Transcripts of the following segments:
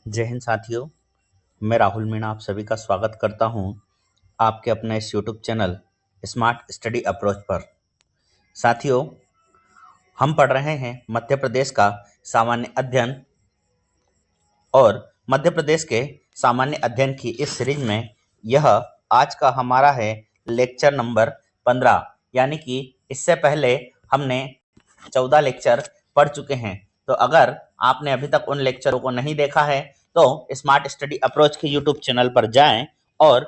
जय हिंद साथियों। मैं राहुल मीणा आप सभी का स्वागत करता हूं आपके अपने इस YouTube channel smart study approach पर। साथियों, हम पढ़ रहे हैं मध्य प्रदेश का सामान्य अध्ययन और मध्य प्रदेश के सामान्य अध्ययन की इस सीरीज में यह आज का हमारा है लेक्चर नंबर 15। यानी कि इससे पहले हमने 14 लेक्चर पढ़ चुके हैं। तो अगर आपने अभी तक उन लेक्चरों को नहीं देखा है तो स्मार्ट स्टडी अप्रोच के यूट्यूब चैनल पर जाएं और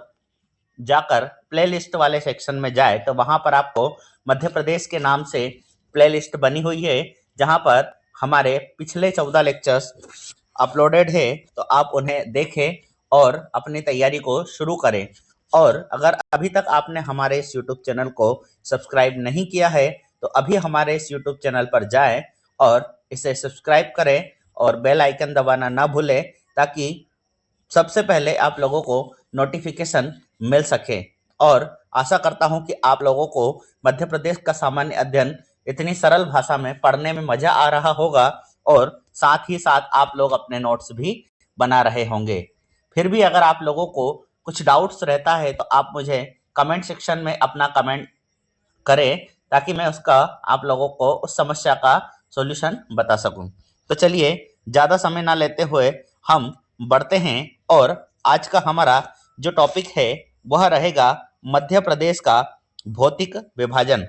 जाकर प्लेलिस्ट वाले सेक्शन में जाए तो वहां पर आपको मध्य प्रदेश के नाम से प्लेलिस्ट बनी हुई है, जहां पर हमारे पिछले 14 लेक्चर्स अपलोडेड है। तो आप उन्हें देखें और अपनी तैयारी को शुरू करें। और अगर अभी तक आपने हमारे इस यूट्यूब चैनल को सब्सक्राइब नहीं किया है तो अभी हमारे इस यूट्यूब चैनल पर जाएं और इसे सब्सक्राइब करें और बेल आइकन दबाना ना भूलें, ताकि सबसे पहले आप लोगों को नोटिफिकेशन मिल सके। और आशा करता हूं कि आप लोगों को मध्य प्रदेश का सामान्य अध्ययन इतनी सरल भाषा में पढ़ने में मजा आ रहा होगा और साथ ही साथ आप लोग अपने नोट्स भी बना रहे होंगे। फिर भी अगर आप लोगों को कुछ डाउट्स रहता है तो आप मुझे कमेंट सेक्शन में अपना कमेंट करें, ताकि मैं उसका आप लोगों को उस समस्या का सॉल्यूशन बता सकूं। तो चलिए ज़्यादा समय ना लेते हुए हम बढ़ते हैं और आज का हमारा जो टॉपिक है वह रहेगा मध्य प्रदेश का भौतिक विभाजन।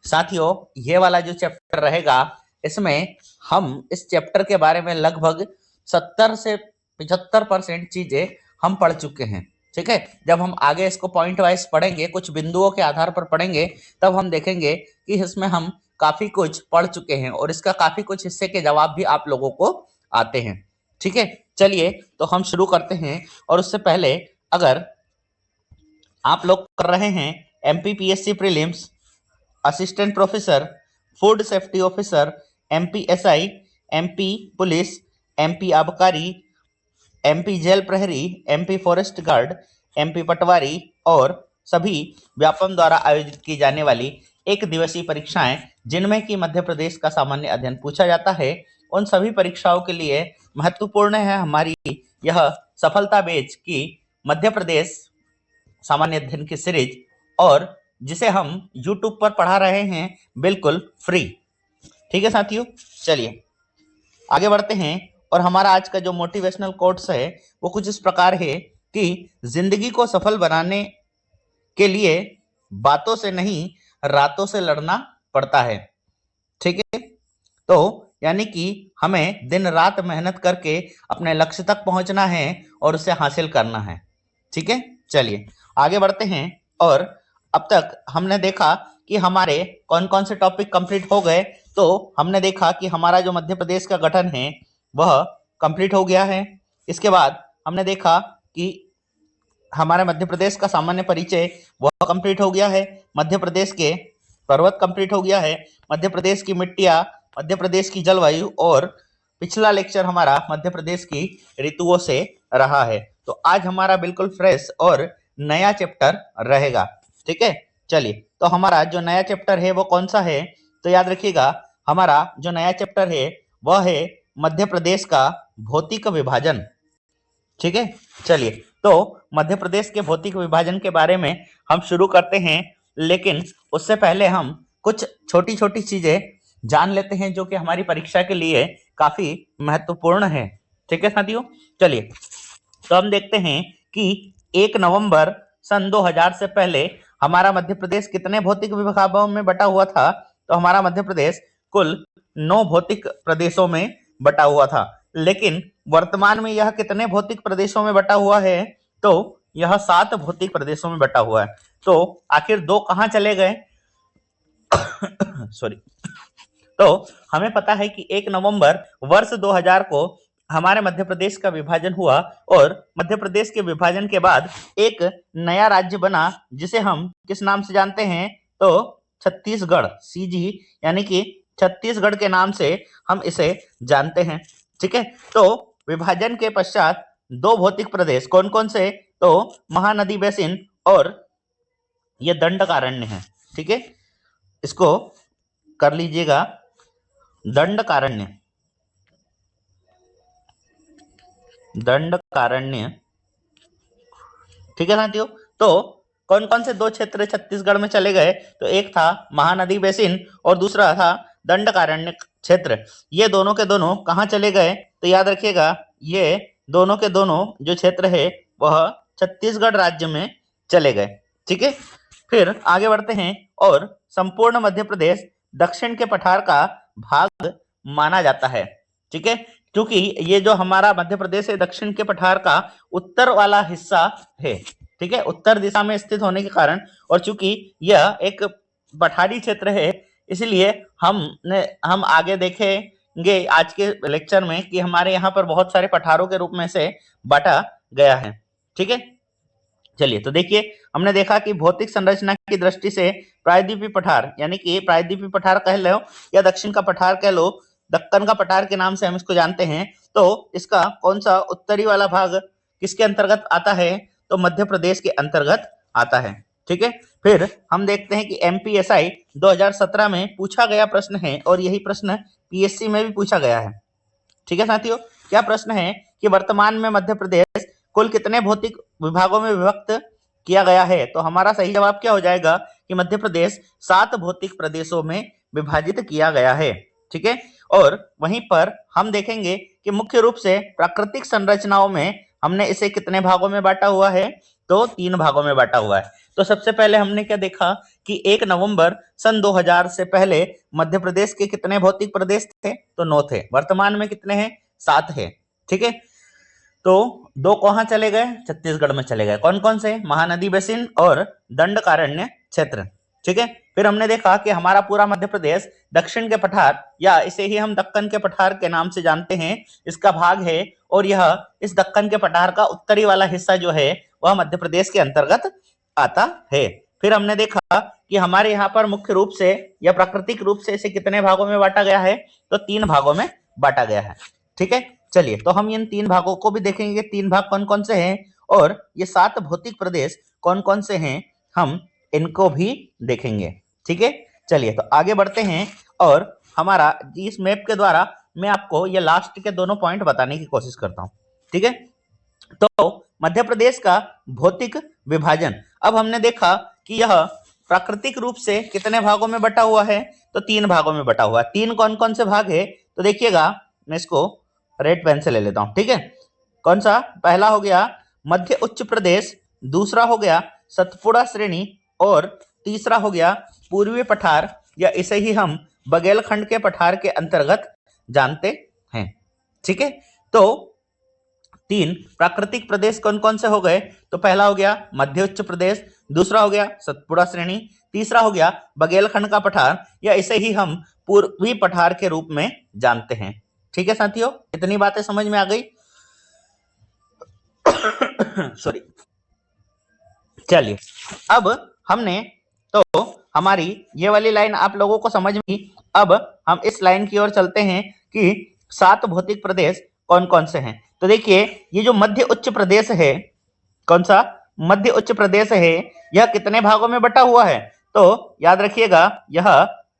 साथियों, ये वाला जो चैप्टर रहेगा इसमें हम इस चैप्टर के बारे में लगभग 70 से 75% चीजें हम पढ़ चुके हैं। ठीक है, जब हम आगे इसको पॉइंट वाइज पढ़ेंगे, कुछ बिंदुओं के आधार पर पढ़ेंगे, तब हम देखेंगे कि इसमें हम काफी कुछ पढ़ चुके हैं और इसका काफी कुछ हिस्से के जवाब भी आप लोगों को आते हैं। ठीक है, चलिए तो हम शुरू करते हैं। और उससे पहले अगर आप लोग कर रहे हैं MPPSC prelims, assistant professor, food safety officer, MPSI, MP police, MP आबकारी, एमपी जेल प्रहरी, एमपी फॉरेस्ट गार्ड, एमपी पटवारी और सभी व्यापम द्वारा आयोजित की जाने वाली एक दिवसीय परीक्षाएं जिनमें कि मध्य प्रदेश का सामान्य अध्ययन पूछा जाता है, उन सभी परीक्षाओं के लिए महत्वपूर्ण है हमारी यह सफलता बैच की मध्य प्रदेश सामान्य अध्ययन की सीरीज, और जिसे हम YouTube पर पढ़ा रहे हैं बिल्कुल फ्री। ठीक है साथियों, चलिए आगे बढ़ते हैं। और हमारा आज का जो मोटिवेशनल कोट्स है वो कुछ इस प्रकार है कि जिंदगी को सफल बनाने के लिए बातों से नहीं, रातों से लड़ना पड़ता है। ठीक है, तो यानी कि हमें दिन रात मेहनत करके अपने लक्ष्य तक पहुंचना है और उसे हासिल करना है। ठीक है, चलिए आगे बढ़ते हैं। और अब तक हमने देखा कि हमारे कौन कौन से टॉपिक कंप्लीट हो गए। तो हमने देखा कि हमारा जो मध्य प्रदेश का गठन है वह कंप्लीट हो गया है। इसके बाद हमने देखा कि हमारे मध्य प्रदेश का सामान्य परिचय वह कंप्लीट हो गया है, मध्य प्रदेश के पर्वत कंप्लीट हो गया है, मध्य प्रदेश की मिट्टियां, मध्य प्रदेश की जलवायु, और पिछला लेक्चर हमारा मध्य प्रदेश की ऋतुओं से रहा है। तो आज हमारा बिल्कुल फ्रेश और नया चैप्टर रहेगा। ठीक है, चलिए तो हमारा जो नया चैप्टर है वो कौन सा है, तो याद रखिएगा हमारा जो नया चैप्टर है वह है मध्य प्रदेश का भौतिक विभाजन। ठीक है, चलिए तो मध्य प्रदेश के भौतिक विभाजन के बारे में हम शुरू करते हैं, लेकिन उससे पहले हम कुछ छोटी छोटी चीजें जान लेते हैं जो कि हमारी परीक्षा के लिए काफी महत्वपूर्ण है। ठीक है साथियों, चलिए तो हम देखते हैं कि 1 नवंबर सन 2000 से पहले हमारा मध्य प्रदेश कितने भौतिक विभागों में बटा हुआ था। तो हमारा मध्य प्रदेश कुल 9 भौतिक प्रदेशों में बटा हुआ था, लेकिन वर्तमान में यह कितने भौतिक प्रदेशों में बटा हुआ है, तो यह 7 भौतिक प्रदेशों में बटा हुआ है। तो आखिर 2 कहां चले गए? सॉरी। तो हमें पता है कि 1 नवंबर वर्ष 2000 को हमारे मध्य प्रदेश का विभाजन हुआ, और मध्य प्रदेश के विभाजन के बाद एक नया राज्य बना जिसे हम किस नाम से जानते हैं, तो छत्तीसगढ़, सीजी, यानी कि छत्तीसगढ़ के नाम से हम इसे जानते हैं। ठीक है, तो विभाजन के पश्चात 2 भौतिक प्रदेश कौन कौन से, तो महानदी बेसिन और ये दंडकारण्य है। ठीक है, इसको कर लीजिएगा, दंडकारण्य। दंडकारण्य। ठीक है साथियों, तो कौन कौन से दो क्षेत्र छत्तीसगढ़ में चले गए? तो एक था महानदी बेसिन और दूसरा था दंडकारण्य क्षेत्र। ये दोनों के दोनों कहाँ चले गए? तो याद रखिएगा, ये दोनों के दोनों जो क्षेत्र है वह छत्तीसगढ़ राज्य में चले गए। ठीक है, फिर आगे बढ़ते हैं। और संपूर्ण मध्य प्रदेश दक्षिण के पठार का भाग माना जाता है। ठीक है, क्योंकि ये जो हमारा मध्य प्रदेश है दक्षिण के पठार का उत्तर वाला हिस्सा है। ठीक है, उत्तर दिशा में स्थित होने के कारण और चूंकि यह एक पठारी क्षेत्र है, इसलिए हम आगे देखेंगे आज के लेक्चर में कि हमारे यहाँ पर बहुत सारे पठारों के रूप में से बांटा गया है। ठीक है, चलिए तो देखिए, हमने देखा कि भौतिक संरचना की दृष्टि से प्रायद्वीपीय पठार, यानी कि प्रायद्वीपीय पठार कह लो या दक्षिण का पठार कह लो, दक्कन का पठार के नाम से हम इसको जानते हैं। तो इसका कौन सा उत्तरी वाला भाग किसके अंतर्गत आता है? तो मध्य प्रदेश के अंतर्गत आता है। ठीक है, फिर हम देखते हैं कि एमपीएसआई 2017 में पूछा गया प्रश्न है और यही प्रश्न पीएससी में भी पूछा गया है। ठीक है साथियों, क्या प्रश्न है कि वर्तमान में मध्य प्रदेश कुल कितने भौतिक विभागों में विभक्त किया गया है? तो हमारा सही जवाब क्या हो जाएगा कि मध्य प्रदेश 7 भौतिक प्रदेशों में विभाजित किया गया है। ठीक है, और वहीं पर हम देखेंगे कि मुख्य रूप से प्राकृतिक संरचनाओं में हमने इसे कितने भागों में बांटा हुआ है? तो 3 भागों में बांटा हुआ है। तो सबसे पहले हमने क्या देखा कि 1 नवंबर सन 2000 से पहले मध्य प्रदेश के कितने भौतिक प्रदेश थे? तो 9 थे। वर्तमान में कितने हैं? 7 है। ठीक है, तो 2 कहां चले गए? छत्तीसगढ़ में चले गए। कौन कौन से? महानदी बेसिन और दंडकारण्य क्षेत्र। ठीक है, फिर हमने देखा कि हमारा पूरा मध्य प्रदेश दक्षिण के पठार या इसे ही हम दक्कन के पठार के नाम से जानते हैं, इसका भाग है और यह इस दक्कन के पठार का उत्तरी वाला हिस्सा जो है वह मध्य प्रदेश के अंतर्गत आता है। फिर हमने देखा कि हमारे यहाँ पर मुख्य रूप से या प्राकृतिक रूप से इसे कितने भागों में बांटा गया है? तो 3 भागों में बांटा गया है। ठीक है, चलिए तो हम इन 3 भागों को भी देखेंगे, 3 भाग कौन कौन से हैं और ये 7 भौतिक प्रदेश कौन कौन से हैं, हम इनको भी देखेंगे। ठीक है, चलिए तो आगे बढ़ते हैं और हमारा इस मैप के द्वारा मैं आपको ये लास्ट के दोनों पॉइंट बताने की कोशिश करता हूँ। ठीक है, तो मध्य प्रदेश का भौतिक विभाजन, अब हमने देखा कि यह प्राकृतिक रूप से कितने भागों में बटा हुआ है? तो 3 भागों में बटा हुआ है। 3 कौन कौन से भाग है? तो देखिएगा, मैं इसको रेड पेन से ले लेता हूं। ठीक है, कौन सा? पहला हो गया मध्य उच्च प्रदेश, दूसरा हो गया सतपुड़ा श्रेणी और तीसरा हो गया पूर्वी पठार या इसे ही हम बघेलखंड के पठार के अंतर्गत जानते हैं। ठीक है, तो 3 प्राकृतिक प्रदेश कौन कौन से हो गए? तो पहला हो गया मध्य उच्च प्रदेश, दूसरा हो गया सतपुड़ा श्रेणी, तीसरा हो गया बघेलखंड का पठार या इसे ही हम पूर्वी पठार के रूप में जानते हैं। ठीक है साथियों, इतनी बातें समझ में आ गई? सॉरी। चलिए, अब हमने तो हमारी ये वाली लाइन आप लोगों को समझ में, अब हम इस लाइन की ओर चलते हैं कि 7 भौतिक प्रदेश कौन कौन से हैं। तो देखिए, ये जो मध्य उच्च प्रदेश है, कौन सा? मध्य उच्च प्रदेश है, यह कितने भागों में बटा हुआ है? तो याद रखिएगा, यह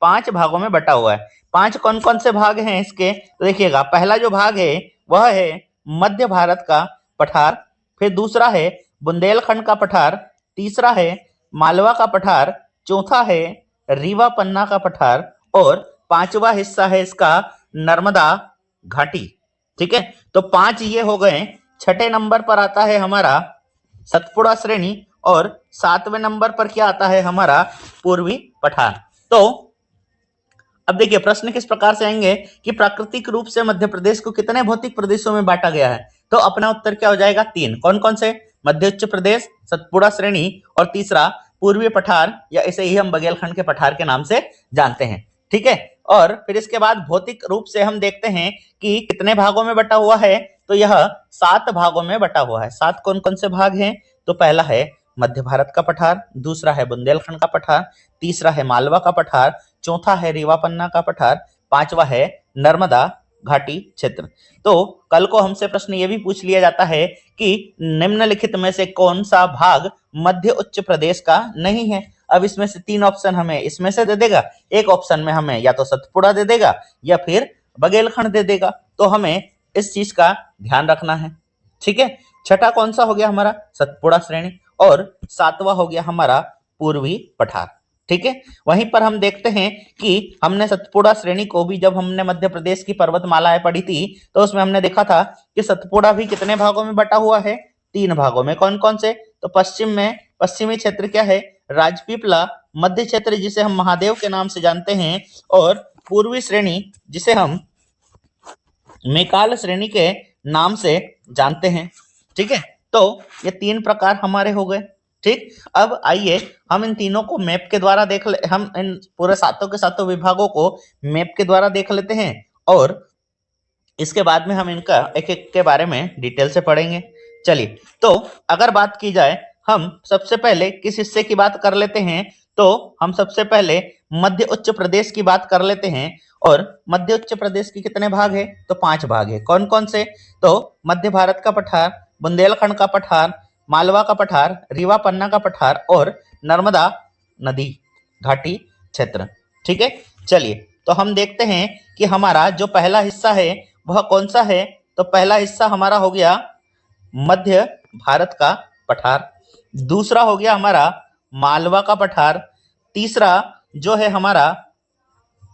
5 भागों में बटा हुआ है। 5 कौन कौन से भाग हैं इसके? तो देखिएगा, पहला जो भाग है वह है मध्य भारत का पठार, फिर दूसरा है बुंदेलखंड का पठार, तीसरा है मालवा का पठार, चौथा है रीवा पन्ना का पठार और 5वां हिस्सा है इसका नर्मदा घाटी। ठीक है, तो 5 ये हो गए। 6ठे नंबर पर आता है हमारा सतपुड़ा श्रेणी और 7वें नंबर पर क्या आता है? हमारा पूर्वी पठार। तो अब देखिए, प्रश्न किस प्रकार से आएंगे कि प्राकृतिक रूप से मध्य प्रदेश को कितने भौतिक प्रदेशों में बांटा गया है? तो अपना उत्तर क्या हो जाएगा? 3। कौन कौन से? मध्य उच्च प्रदेश, सतपुड़ा श्रेणी और तीसरा पूर्वी पठार या इसे ही हम बघेलखंड के पठार के नाम से जानते हैं। ठीक है, और फिर इसके बाद भौतिक रूप से हम देखते हैं कि कितने भागों में बटा हुआ है? तो यह 7 भागों में बटा हुआ है। 7 कौन कौन से भाग हैं? तो पहला है मध्य भारत का पठार, दूसरा है बुंदेलखंड का पठार, तीसरा है मालवा का पठार, चौथा है रीवा पन्ना का पठार, 5वां है नर्मदा घाटी क्षेत्र। तो कल को हमसे प्रश्न ये भी पूछ लिया जाता है कि निम्नलिखित में से कौन सा भाग मध्य उच्च प्रदेश का नहीं है? अब इसमें से 3 ऑप्शन हमें इसमें से दे देगा, एक ऑप्शन में हमें या तो सतपुड़ा दे देगा या फिर बघेलखंड दे देगा। तो हमें इस चीज का ध्यान रखना है। ठीक है। छठा कौन सा हो गया हमारा? सतपुड़ा श्रेणी। और सातवां हो गया हमारा पूर्वी पठार। ठीक है। वहीं पर हम देखते हैं कि हमने सतपुड़ा श्रेणी को भी, जब हमने मध्य प्रदेश की पर्वतमालाएं पढ़ी थी, तो उसमें हमने देखा था कि सतपुड़ा भी कितने भागों में बटा हुआ है? 3 भागों में। कौन कौन से? तो पश्चिम में, पश्चिमी क्षेत्र क्या है? राजपीपला। मध्य क्षेत्र जिसे हम महादेव के नाम से जानते हैं, और पूर्वी श्रेणी जिसे हम मैकाल श्रेणी के नाम से जानते हैं। ठीक है। तो ये 3 प्रकार हमारे हो गए। ठीक। अब आइए हम इन तीनों को मैप के द्वारा देख ले, हम इन पूरे सातों के सातों विभागों को मैप के द्वारा देख लेते हैं, और इसके बाद में हम इनका एक एक के बारे में डिटेल से पढ़ेंगे। चलिए, तो अगर बात की जाए, हम सबसे पहले किस हिस्से की बात कर लेते हैं? तो हम सबसे पहले मध्य उच्च प्रदेश की बात कर लेते हैं। और मध्य उच्च प्रदेश के कितने भाग है? तो 5 भाग है। कौन कौन से? तो मध्य भारत का पठार, बुंदेलखंड का पठार, मालवा का पठार, रीवा पन्ना का पठार, और नर्मदा नदी घाटी क्षेत्र। ठीक है। चलिए, तो हम देखते हैं कि हमारा जो पहला हिस्सा है वह कौन सा है? तो पहला हिस्सा हमारा हो गया मध्य भारत का पठार। दूसरा हो गया हमारा मालवा का पठार। तीसरा जो है हमारा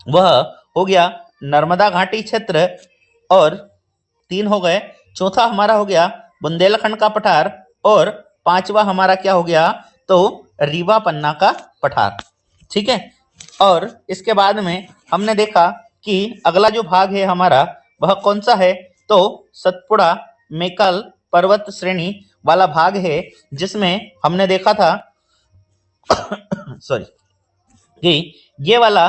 वह हो गया नर्मदा घाटी क्षेत्र। और 3 हो गए। चौथा हमारा हो गया बुंदेलखंड का पठार। और 5वां हमारा क्या हो गया? तो रीवा पन्ना का पठार। ठीक है। और इसके बाद में हमने देखा कि अगला जो भाग है हमारा वह कौन सा है? तो सतपुड़ा मैकाल पर्वत श्रेणी वाला भाग है, जिसमें हमने देखा था सॉरी, कि ये वाला,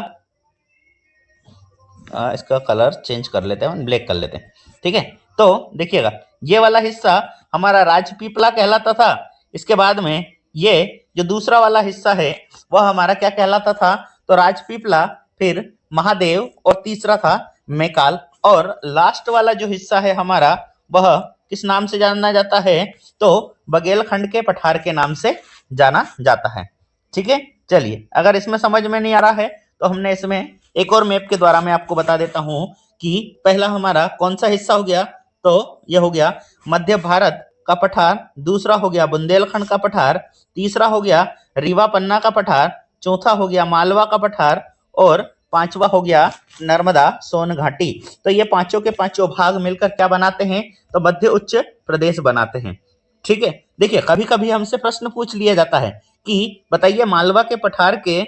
इसका कलर चेंज कर लेते हैं, ब्लैक कर लेते हैं। ठीक है। तो देखिएगा, ये वाला हिस्सा हमारा राजपीपला कहलाता था। इसके बाद में ये जो दूसरा वाला हिस्सा है वह हमारा क्या कहलाता था? तो राजपीपला, फिर महादेव, और तीसरा था मैकाल। और लास्ट वाला जो हिस्सा है हमारा वह किस नाम से जाना जाता है? तो बघेलखंड के पठार के नाम से जाना जाता है। ठीक है। चलिए, अगर इसमें समझ में नहीं आ रहा है तो हमने इसमें एक और मैप के द्वारा मैं आपको बता देता हूं कि पहला हमारा कौन सा हिस्सा हो गया? तो यह हो गया मध्य भारत का पठार। दूसरा हो गया बुंदेलखंड का पठार। तीसरा हो गया रीवा पन्ना का पठार। चौथा हो गया मालवा का पठार। और 5वां हो गया नर्मदा सोन घाटी। तो ये पांचों के पांचों भाग मिलकर क्या बनाते हैं? तो मध्य उच्च प्रदेश बनाते हैं। ठीक है। देखिए, कभी कभी हमसे प्रश्न पूछ लिया जाता है कि बताइए मालवा के पठार के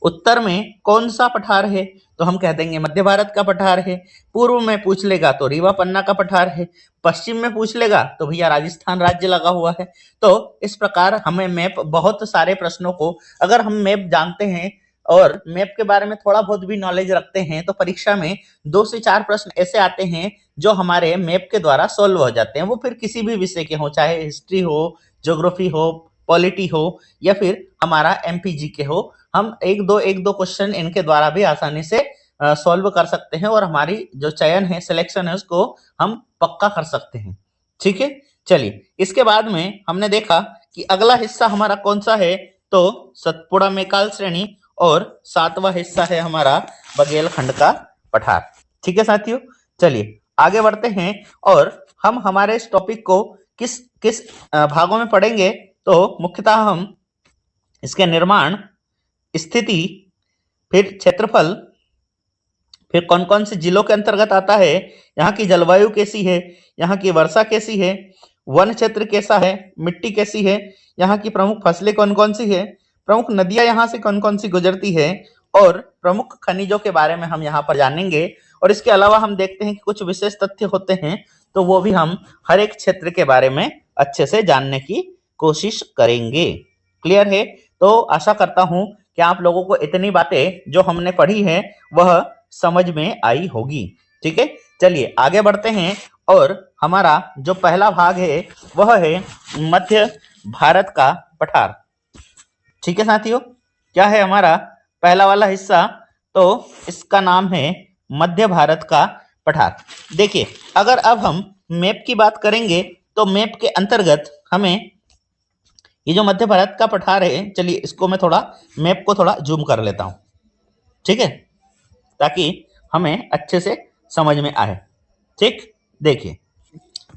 उत्तर में कौन सा पठार है? तो हम कह देंगे मध्य भारत का पठार है। पूर्व में पूछ लेगा तो रीवा पन्ना का पठार है। पश्चिम में पूछ लेगा तो भैया राजस्थान राज्य लगा हुआ है। तो इस प्रकार हमें मैप, बहुत सारे प्रश्नों को अगर हम मैप जानते हैं और मैप के बारे में थोड़ा बहुत भी नॉलेज रखते हैं, तो परीक्षा में 2 से 4 प्रश्न ऐसे आते हैं जो हमारे मैप के द्वारा सॉल्व हो जाते हैं। वो फिर किसी भी विषय के हो, चाहे हिस्ट्री हो, ज्योग्राफी हो, पॉलिटी हो, या फिर हमारा एमपीजी के हो। हम एक दो क्वेश्चन इनके द्वारा भी आसानी से सॉल्व कर सकते हैं, और हमारी जो चयन है, सिलेक्शन है, उसको हम पक्का कर सकते हैं। ठीक है। चलिए, इसके बाद में हमने देखा कि अगला हिस्सा हमारा कौन सा है? तो सतपुड़ा मैकाल श्रेणी। और 7वां हिस्सा है हमारा बघेलखंड का पठार। ठीक है साथियों। चलिए आगे बढ़ते हैं, और हम हमारे इस टॉपिक को किस किस भागों में पढ़ेंगे? तो मुख्यतः हम इसके निर्माण, स्थिति, फिर क्षेत्रफल, फिर कौन कौन से जिलों के अंतर्गत आता है, यहाँ की जलवायु कैसी है, यहाँ की वर्षा कैसी है, वन क्षेत्र कैसा है, मिट्टी कैसी है, यहाँ की प्रमुख फसलें कौन कौन सी है, प्रमुख नदियां यहाँ से कौन कौन सी गुजरती है, और प्रमुख खनिजों के बारे में हम यहाँ पर जानेंगे। और इसके अलावा हम देखते हैं कि कुछ विशेष तथ्य होते हैं, तो वो भी हम हर एक क्षेत्र के बारे में अच्छे से जानने की कोशिश करेंगे। क्लियर है? तो आशा करता हूं कि आप लोगों को इतनी बातें जो हमने पढ़ी हैं वह समझ में आई होगी। ठीक है। चलिए आगे बढ़ते हैं, और हमारा जो पहला भाग है वह है मध्य भारत का पठार। ठीक है साथियों, क्या है हमारा पहला वाला हिस्सा? तो इसका नाम है मध्य भारत का पठार। देखिए, अगर अब हम मैप की बात करेंगे तो मैप के अंतर्गत हमें ये जो मध्य भारत का पठार है, चलिए इसको मैं थोड़ा मैप को थोड़ा जूम कर लेता हूं। ठीक है, ताकि हमें अच्छे से समझ में आए। ठीक, देखिए,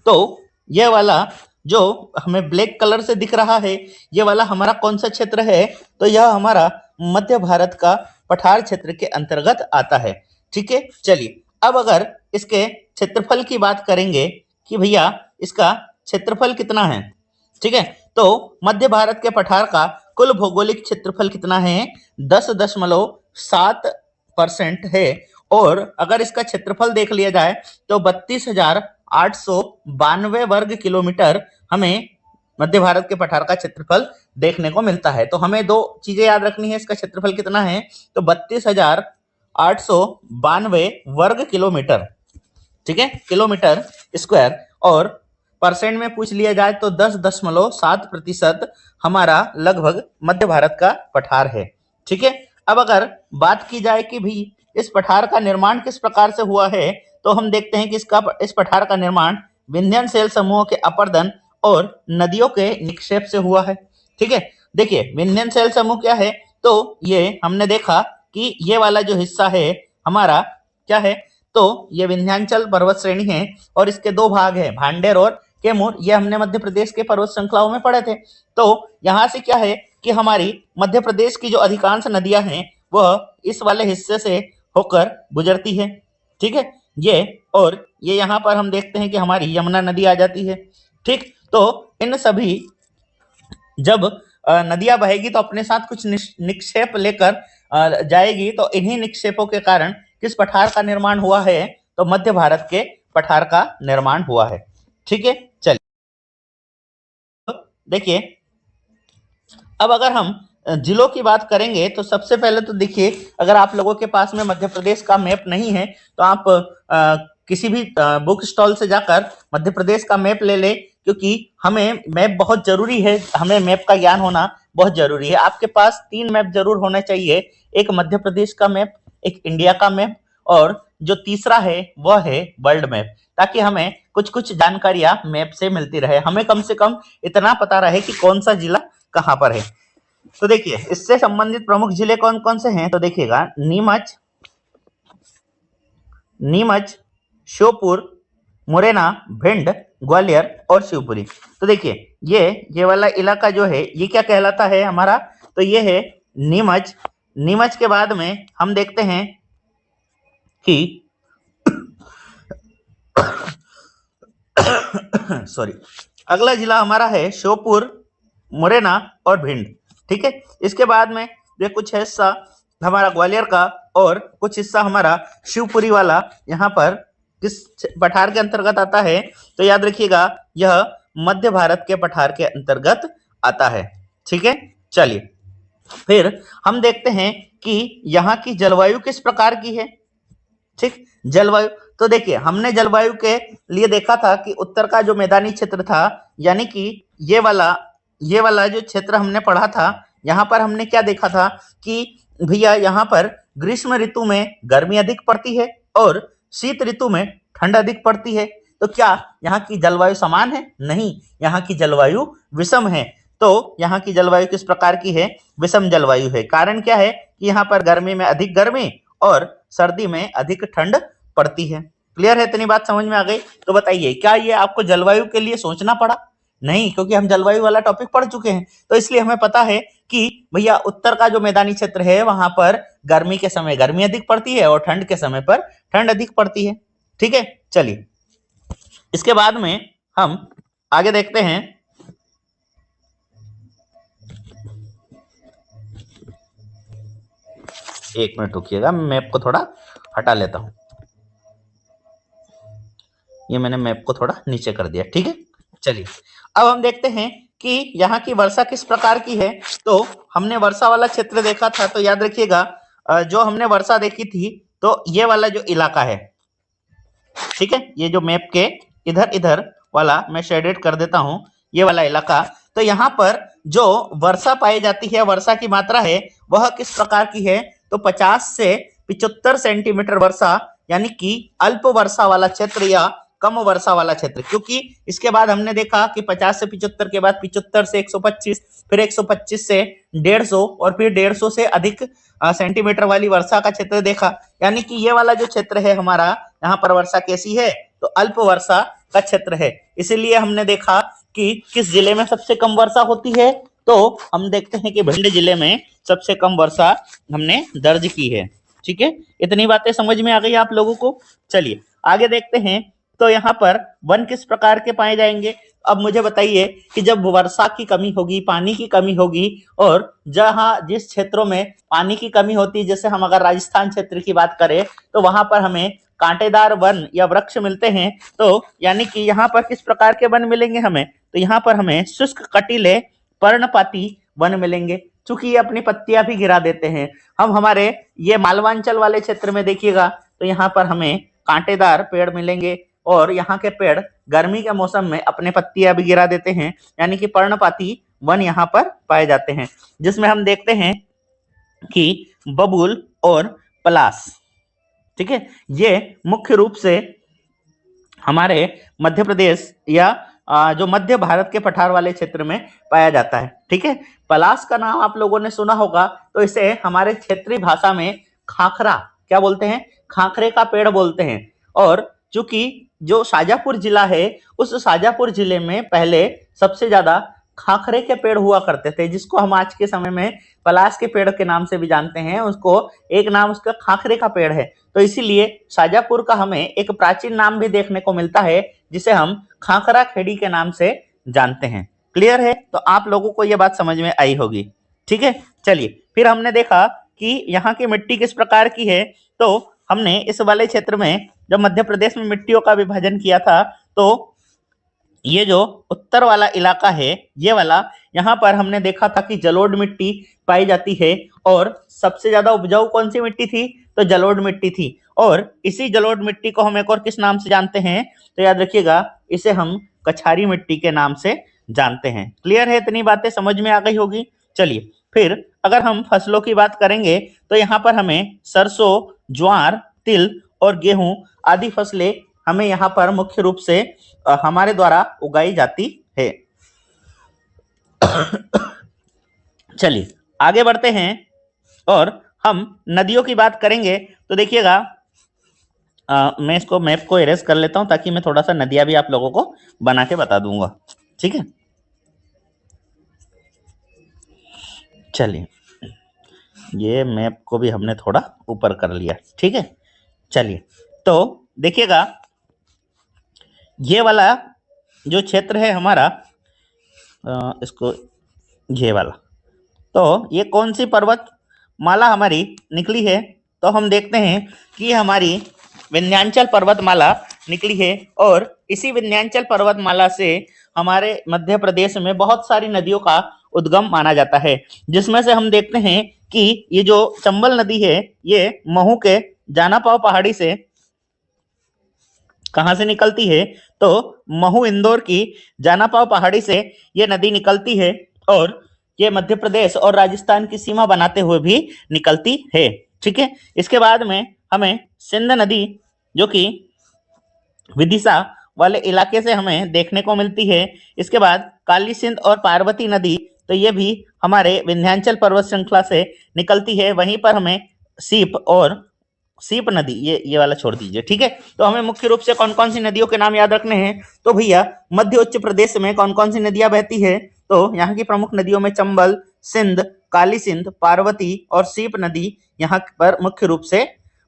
तो ये वाला जो हमें ब्लैक कलर से दिख रहा है, ये वाला हमारा कौन सा क्षेत्र है? तो यह हमारा मध्य भारत का पठार क्षेत्र के अंतर्गत आता है। ठीक है, चलिए अब अगर इसके क्षेत्रफल की बात करेंगे कि भैया इसका क्षेत्रफल कितना है। ठीक है, तो मध्य भारत के पठार का कुल भौगोलिक क्षेत्रफल कितना है? 10.7% है। और अगर इसका क्षेत्रफल देख लिया जाए तो 32,892 वर्ग किलोमीटर हमें मध्य भारत के पठार का क्षेत्रफल देखने को मिलता है। तो हमें दो चीजें याद रखनी है, इसका क्षेत्रफल कितना है तो 32,892 वर्ग किलोमीटर। ठीक है, किलोमीटर स्क्वायर। और परसेंट में पूछ लिया जाए तो 10.7% हमारा लगभग मध्य भारत का पठार है। ठीक है, अब अगर बात की जाए कि भी इस पठार का निर्माण किस प्रकार से हुआ है, तो हम देखते हैं कि इस पठार का निर्माण विंध्यन शैल समूह के अपर्दन और नदियों के निक्षेप से हुआ है। ठीक है, देखिए विंध्यन शैल समूह क्या है, तो ये हमने देखा कि ये वाला जो हिस्सा है हमारा क्या है, तो ये विंध्याचल पर्वत श्रेणी है और इसके दो भाग है, भांडेर और कैमूर। ये हमने मध्य प्रदेश के पर्वत श्रृंखलाओं में पढ़े थे। तो यहाँ से क्या है कि हमारी मध्य प्रदेश की जो अधिकांश नदियां हैं वह इस वाले हिस्से से होकर गुजरती है। ठीक है, ये और ये यहाँ पर हम देखते हैं कि हमारी यमुना नदी आ जाती है। ठीक, तो इन सभी जब नदियां बहेगी तो अपने साथ कुछ निक्षेप लेकर जाएगी। तो इन्हीं निक्षेपों के कारण किस पठार का निर्माण हुआ है, तो मध्य भारत के पठार का निर्माण हुआ है। ठीक है, चलिए देखिए अब अगर हम जिलों की बात करेंगे तो सबसे पहले तो देखिए, अगर आप लोगों के पास में मध्य प्रदेश का मैप नहीं है तो आप किसी भी बुक स्टॉल से जाकर मध्य प्रदेश का मैप ले ले, क्योंकि हमें मैप बहुत जरूरी है, हमें मैप का ज्ञान होना बहुत जरूरी है। आपके पास 3 मैप जरूर होने चाहिए, एक मध्य प्रदेश का मैप, एक इंडिया का मैप और जो तीसरा है वह है वर्ल्ड मैप, ताकि हमें कुछ कुछ जानकारियां मैप से मिलती रहे, हमें कम से कम इतना पता रहे कि कौन सा जिला कहाँ पर है। तो देखिए इससे संबंधित प्रमुख जिले कौन कौन से हैं, तो देखिएगा नीमच, श्योपुर, मुरैना, भिंड, ग्वालियर और शिवपुरी। तो देखिए ये वाला इलाका जो है ये क्या कहलाता है हमारा, तो ये है नीमच। नीमच के बाद में हम देखते हैं कि सॉरी, अगला जिला हमारा है श्योपुर, मुरैना और भिंड। ठीक है, इसके बाद में ये कुछ हिस्सा हमारा ग्वालियर का और कुछ हिस्सा हमारा शिवपुरी वाला यहाँ पर किस पठार के अंतर्गत आता है, तो याद रखिएगा यह मध्य भारत के पठार के अंतर्गत आता है। ठीक है, चलिए फिर हम देखते हैं कि यहाँ की जलवायु किस प्रकार की है। ठीक, जलवायु तो देखिए हमने जलवायु के लिए देखा था कि उत्तर का जो मैदानी क्षेत्र था, यानी कि ये वाला जो क्षेत्र हमने पढ़ा था, यहाँ पर हमने क्या देखा था कि भैया यहाँ पर ग्रीष्म ऋतु में गर्मी अधिक पड़ती है और शीत ऋतु में ठंड अधिक पड़ती है। तो क्या यहाँ की जलवायु समान है? नहीं, यहाँ की जलवायु विषम है। तो यहाँ की जलवायु किस प्रकार की है? विषम जलवायु है। कारण क्या है कि यहाँ पर गर्मी में अधिक गर्मी और सर्दी में अधिक ठंड पड़ती है। क्लियर है? इतनी बात समझ में आ गई? तो बताइए क्या ये आपको जलवायु के लिए सोचना पड़ा? नहीं, क्योंकि हम जलवायु वाला टॉपिक पढ़ चुके हैं। तो इसलिए हमें पता है कि भैया उत्तर का जो मैदानी क्षेत्र है वहां पर गर्मी के समय गर्मी अधिक पड़ती है और ठंड के समय पर ठंड अधिक पड़ती है। ठीक है, चलिए इसके बाद में हम आगे देखते हैं। एक मिनट रुकिएगा, मैप को थोड़ा हटा लेता हूं। ये मैंने मैप को थोड़ा नीचे कर दिया। ठीक है, चलिए अब हम देखते हैं कि यहाँ की वर्षा किस प्रकार की है। तो हमने वर्षा वाला क्षेत्र देखा था, तो याद रखिएगा जो हमने वर्षा देखी थी तो ये वाला जो इलाका है, ठीक है, ये जो मैप के इधर इधर वाला मैं शेडेड कर देता हूं, ये वाला इलाका, तो यहाँ पर जो वर्षा पाई जाती है, वर्षा की मात्रा है वह किस प्रकार की है, तो 50 से 75 सेंटीमीटर वर्षा, यानी कि अल्प वर्षा वाला क्षेत्र या कम वर्षा वाला क्षेत्र। क्योंकि इसके बाद हमने देखा कि 50 से 75 के बाद 75 से 125, फिर 125 से 150 और फिर 150 से अधिक सेंटीमीटर वाली वर्षा का क्षेत्र देखा। यानी कि ये वाला जो क्षेत्र है हमारा, यहाँ पर वर्षा कैसी है, तो अल्प वर्षा का क्षेत्र है, इसीलिए हमने देखा कि किस जिले में सबसे कम वर्षा होती है, तो हम देखते हैं कि भिंड जिले में सबसे कम वर्षा हमने दर्ज की है। ठीक है, इतनी बातें समझ में आ गई आप लोगों को। चलिए आगे देखते हैं, तो यहाँ पर वन किस प्रकार के पाए जाएंगे। अब मुझे बताइए कि जब वर्षा की कमी होगी, पानी की कमी होगी, और जहाँ जिस क्षेत्रों में पानी की कमी होती है, जैसे हम अगर राजस्थान क्षेत्र की बात करें तो वहां पर हमें कांटेदार वन या वृक्ष मिलते हैं। तो यानी कि यहाँ पर किस प्रकार के वन मिलेंगे हमें, तो यहाँ पर हमें शुष्क कटीले पर्णपाती वन मिलेंगे, चूंकि ये अपनी पत्तियां भी गिरा देते हैं। हम हमारे ये मालवांचल वाले क्षेत्र में देखिएगा तो यहाँ पर हमें कांटेदार पेड़ मिलेंगे, और यहाँ के पेड़ गर्मी के मौसम में अपने पत्तियां भी गिरा देते हैं, यानी कि पर्णपाती वन यहाँ पर पाए जाते हैं, जिसमें हम देखते हैं कि बबूल और पलास। ठीक है, ये मुख्य रूप से हमारे मध्य प्रदेश या जो मध्य भारत के पठार वाले क्षेत्र में पाया जाता है। ठीक है, पलास का नाम आप लोगों ने सुना होगा, तो इसे हमारे क्षेत्रीय भाषा में खाखरा क्या बोलते हैं, खाखरे का पेड़ बोलते हैं। और चूंकि जो शाजापुर जिला है, उस शाजापुर जिले में पहले सबसे ज्यादा खाखरे के पेड़ हुआ करते थे, जिसको हम आज के समय में पलास के पेड़ के नाम से भी जानते हैं। उसको एक नाम उसका खाखरे का पेड़ है, तो इसीलिए शाजापुर का हमें एक प्राचीन नाम भी देखने को मिलता है, जिसे हम खाखरा खेड़ी के नाम से जानते हैं। क्लियर है, तो आप लोगों को यह बात समझ में आई होगी। ठीक है, चलिए फिर हमने देखा कि यहाँ की मिट्टी किस प्रकार की है। तो हमने इस वाले क्षेत्र में जब मध्य प्रदेश में मिट्टियों का विभाजन किया था, तो ये जो उत्तर वाला इलाका है, ये वाला, यहाँ पर हमने देखा था कि जलोढ़ मिट्टी पाई जाती है, और सबसे ज्यादा उपजाऊ कौन सी मिट्टी थी, तो जलोढ़ मिट्टी थी। और इसी जलोढ़ मिट्टी को हम एक और किस नाम से जानते हैं, तो याद रखिएगा, इसे हम कछारी मिट्टी के नाम से जानते हैं। क्लियर है, इतनी बातें समझ में आ गई होगी। चलिए फिर अगर हम फसलों की बात करेंगे, तो यहाँ पर हमें सरसों, ज्वार, तिल और गेहूं आदि फसलें हमें यहाँ पर मुख्य रूप से हमारे द्वारा उगाई जाती है। चलिए आगे बढ़ते हैं और हम नदियों की बात करेंगे। तो देखिएगा, मैं इसको मैप को इरेज कर लेता हूं, ताकि मैं थोड़ा सा नदियां भी आप लोगों को बना के बता दूंगा। ठीक है, चलिए ये मैप को भी हमने थोड़ा ऊपर कर लिया। ठीक है, चलिए तो देखिएगा, ये वाला जो क्षेत्र है हमारा, इसको ये वाला, तो ये कौन सी पर्वत माला हमारी निकली है, तो हम देखते हैं कि हमारी विंध्याचल पर्वतमाला निकली है। और इसी विंध्याचल पर्वतमाला से हमारे मध्य प्रदेश में बहुत सारी नदियों का उद्गम माना जाता है, जिसमें से हम देखते हैं कि ये जो चंबल नदी है, ये महू के जानापाव पहाड़ी से कहां से निकलती है, तो महू इंदौर की जानापाव पहाड़ी से ये नदी निकलती है, और ये मध्य प्रदेश और राजस्थान की सीमा बनाते हुए भी निकलती है। ठीक है, इसके बाद में हमें सिंध नदी, जो कि विदिशा वाले इलाके से हमें देखने को मिलती है। इसके बाद काली सिंध और पार्वती नदी, तो ये भी हमारे विंध्याचल पर्वत श्रृंखला से निकलती है। वहीं पर हमें सीप नदी, ये वाला छोड़ दीजिए। ठीक है, तो हमें मुख्य रूप से कौन कौन सी नदियों के नाम याद रखने हैं, तो भैया मध्य उच्च प्रदेश में कौन कौन सी नदियां बहती है, तो यहाँ की प्रमुख नदियों में चंबल, सिंध, काली सिंध, पार्वती और सीप नदी यहाँ पर मुख्य रूप से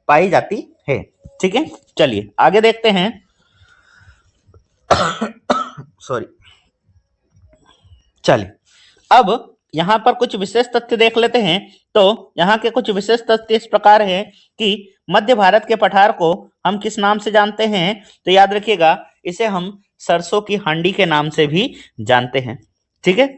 पाई जाती है। ठीक है, चलिए आगे देखते हैं। सॉरी, चलिए अब यहाँ पर कुछ विशेष तथ्य देख लेते हैं। तो यहाँ के कुछ विशेष तथ्य इस प्रकार है कि मध्य भारत के पठार को हम किस नाम से जानते हैं, तो याद रखिएगा, इसे हम सरसों की हांडी के नाम से भी जानते हैं। ठीक है,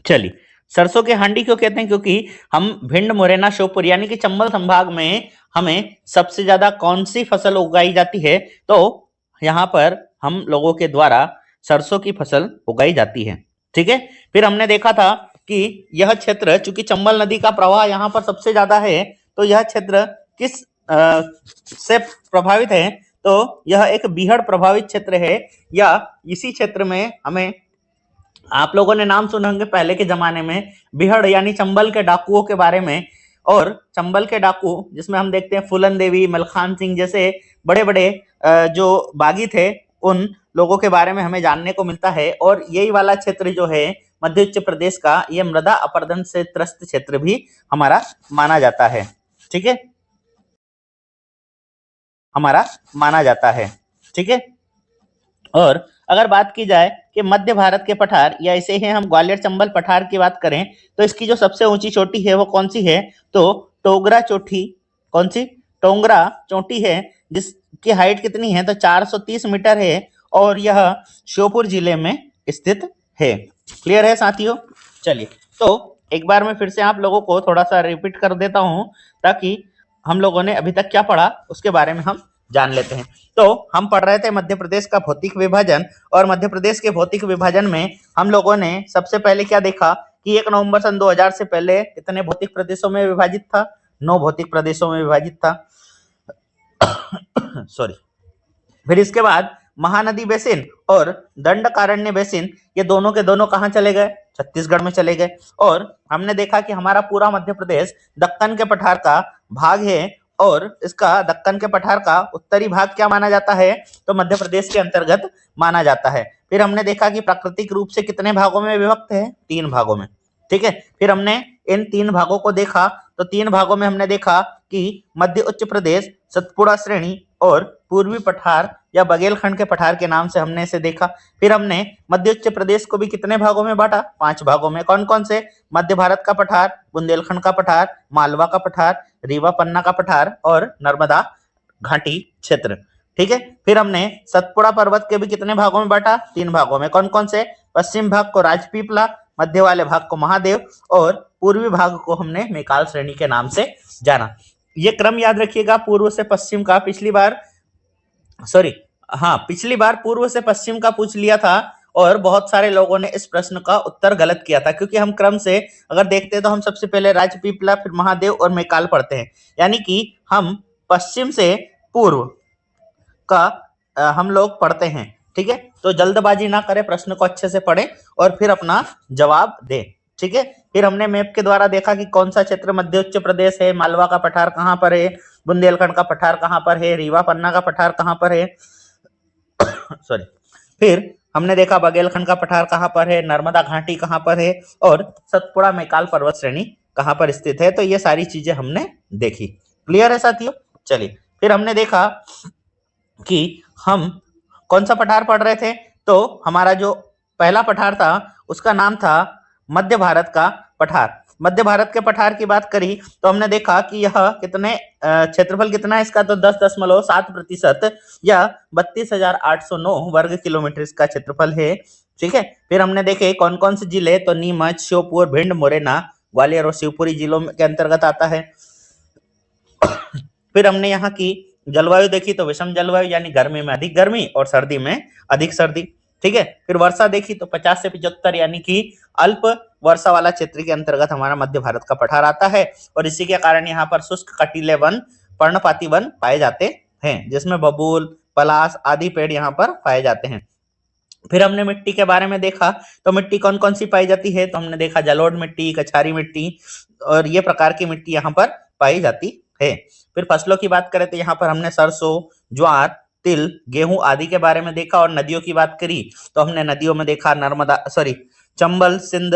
चलिए सरसों की हांडी क्यों कहते हैं, क्योंकि हम भिंड, मुरैना, श्योपुर यानी कि चंबल संभाग में हमें सबसे ज्यादा कौन सी फसल उगाई जाती है, तो यहाँ पर हम लोगों के द्वारा सरसों की फसल उगाई जाती है। ठीक है, फिर हमने देखा था कि यह क्षेत्र, चूंकि चंबल नदी का प्रवाह यहाँ पर सबसे ज्यादा है, तो यह क्षेत्र किस से प्रभावित है, तो यह एक बीहड़ प्रभावित क्षेत्र है। या इसी क्षेत्र में हमें, आप लोगों ने नाम सुने होंगे पहले के जमाने में बीहड़ यानी चंबल के डाकुओं के बारे में। और चंबल के डाकू, जिसमें हम देखते हैं फूलन देवी, मलखान सिंह जैसे बड़े बड़े जो बागी थे, उन लोगों के बारे में हमें जानने को मिलता है। और यही वाला क्षेत्र जो है मध्य उच्च प्रदेश का, ये मृदा अपरदन से त्रस्त क्षेत्र भी हमारा माना जाता है। ठीक है, हमारा माना जाता है। ठीक है, और अगर बात की जाए कि मध्य भारत के पठार, या इसे ही हम ग्वालियर चंबल पठार की बात करें, तो इसकी जो सबसे ऊंची चोटी है वो कौन सी है, तो टोगरा चोटी। कौन सी? टोंगरा चोटी है, जिसकी हाइट कितनी है, तो 430 मीटर है, और यह श्योपुर जिले में स्थित है। क्लियर है साथियों? चलिए, तो एक बार मैं फिर से आप लोगों को थोड़ा सा रिपीट कर देता हूं, ताकि हम लोगों ने अभी तक क्या पढ़ा उसके बारे में हम जान लेते हैं। तो हम पढ़ रहे थे मध्य प्रदेश का भौतिक विभाजन, और मध्य प्रदेश के भौतिक विभाजन में हम लोगों ने सबसे पहले क्या देखा कि 1 नवंबर सन 2000 से पहले कितने भौतिक प्रदेशों में विभाजित था, 9 भौतिक प्रदेशों में विभाजित था। सॉरी। फिर इसके बाद महानदी बेसिन और दंडकारण्य बेसिन, ये दोनों के दोनों कहां चले गए, छत्तीसगढ़ में चले गए। और हमने देखा कि हमारा पूरा मध्य प्रदेश दक्कन के पठार का भाग है, और इसका दक्कन के पठार का उत्तरी भाग क्या माना जाता है, तो मध्य प्रदेश के अंतर्गत माना जाता है। फिर हमने देखा कि प्राकृतिक रूप से कितने भागों में विभक्त है, 3 भागों में। ठीक है, फिर हमने इन 3 भागों को देखा, तो 3 भागों में हमने देखा कि मध्य उच्च प्रदेश, सतपुड़ा श्रेणी और पूर्वी पठार या बघेलखंड के पठार के नाम से हमने इसे देखा। फिर हमने मध्य उच्च प्रदेश को भी कितने भागों में बांटा, 5 भागों में। कौन कौन से? मध्य भारत का पठार, बुंदेलखंड का पठार, मालवा का पठार, रीवा पन्ना का पठार और नर्मदा घाटी क्षेत्र। ठीक है, फिर हमने सतपुड़ा पर्वत के भी कितने भागों में बांटा, 3 भागों में। कौन कौन से? पश्चिम भाग को राजपीपला, मध्य वाले भाग को महादेव, और पूर्वी भाग को हमने मैकाल श्रेणी के नाम से जाना। ये क्रम याद रखिएगा, पूर्व से पश्चिम का। पिछली बार पूर्व से पश्चिम का पूछ लिया था, और बहुत सारे लोगों ने इस प्रश्न का उत्तर गलत किया था, क्योंकि हम क्रम से अगर देखते हैं तो हम सबसे पहले राजपीपला, फिर महादेव और मैकाल पढ़ते हैं, यानी कि हम पश्चिम से पूर्व का हम लोग पढ़ते हैं। ठीक है, तो जल्दबाजी ना करें, प्रश्न को अच्छे से पढ़ें और फिर अपना जवाब दें। ठीक है, फिर हमने मैप के द्वारा देखा कि कौन सा क्षेत्र मध्य उच्च प्रदेश है, मालवा का पठार कहां पर है, बुंदेलखंड का पठार कहां पर है, रीवा पन्ना का पठार कहां पर है। सॉरी। फिर हमने देखा बघेलखंड का पठार कहां पर है, नर्मदा घाटी कहां पर है, और सतपुड़ा मैकाल पर्वत श्रेणी कहां पर स्थित है। तो ये सारी चीजें हमने देखी। क्लियर है साथियों? चलिए, फिर हमने देखा कि हम कौन सा पठार पढ़ रहे थे, तो हमारा जो पहला पठार था उसका नाम था मध्य भारत का पठार। मध्य भारत के पठार की बात करी तो हमने देखा कि यह कितने क्षेत्रफल कितना है इसका, तो 10.7% या 32,809 वर्ग किलोमीटर इसका क्षेत्रफल है। ठीक है, फिर हमने देखे कौन कौन से जिले, तो नीमच, श्योपुर, भिंड, मुरैना, ग्वालियर और शिवपुरी जिलों के अंतर्गत आता है। फिर हमने यहाँ की जलवायु देखी, तो विषम जलवायु, यानी गर्मी में अधिक गर्मी और सर्दी में अधिक सर्दी। ठीक है, फिर वर्षा देखी तो 50 से 75, यानी कि अल्प वर्षा वाला क्षेत्र के अंतर्गत हमारा मध्य भारत का पठार आता है, और इसी के कारण यहाँ पर शुष्क कटीले वन, पर्णपाती वन पाए जाते हैं, जिसमें बबूल, पलास आदि पेड़ यहाँ पर पाए जाते हैं। फिर हमने मिट्टी के बारे में देखा, तो मिट्टी कौन कौन सी पाई जाती है, तो हमने देखा जलोढ़ मिट्टी, कछारी मिट्टी, और ये प्रकार की मिट्टी यहाँ पर पाई जाती है। फिर फसलों की बात करें तो यहाँ पर हमने सरसों, ज्वार, तिल, गेहूं आदि के बारे में देखा। और नदियों की बात करी तो हमने नदियों में देखा चंबल, सिंध,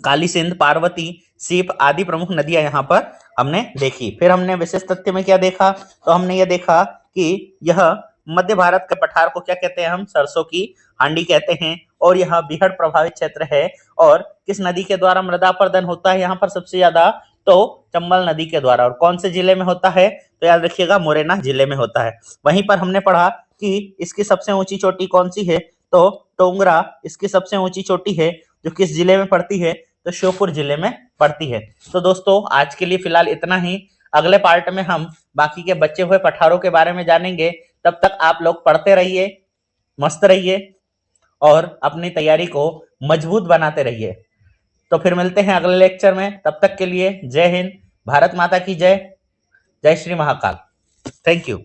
काली सिंध, पार्वती, सीप आदि प्रमुख नदियां यहाँ पर हमने देखी। फिर हमने विशेष तथ्य में क्या देखा, तो हमने ये देखा कि यह मध्य भारत के पठार को क्या कहते हैं, हम सरसों की हांडी कहते हैं, और यह बीहड़ प्रभावित क्षेत्र है। और किस नदी के द्वारा मृदा अपरदन होता है यहाँ पर सबसे ज्यादा, तो चंबल नदी के द्वारा। और कौन से जिले में होता है, तो याद रखिएगा मुरैना जिले में होता है। वहीं पर हमने पढ़ा कि इसकी सबसे ऊंची चोटी कौन सी है, तो टोंगरा इसकी सबसे ऊंची चोटी है, जो किस जिले में पड़ती है, तो श्योपुर जिले में पड़ती है। तो दोस्तों आज के लिए फिलहाल इतना ही। अगले पार्ट में हम बाकी के बचे हुए पठारों के बारे में जानेंगे। तब तक आप लोग पढ़ते रहिए, मस्त रहिए और अपनी तैयारी को मजबूत बनाते रहिए। तो फिर मिलते हैं अगले लेक्चर में। तब तक के लिए जय हिंद, भारत माता की जय, जय श्री महाकाल। Thank you.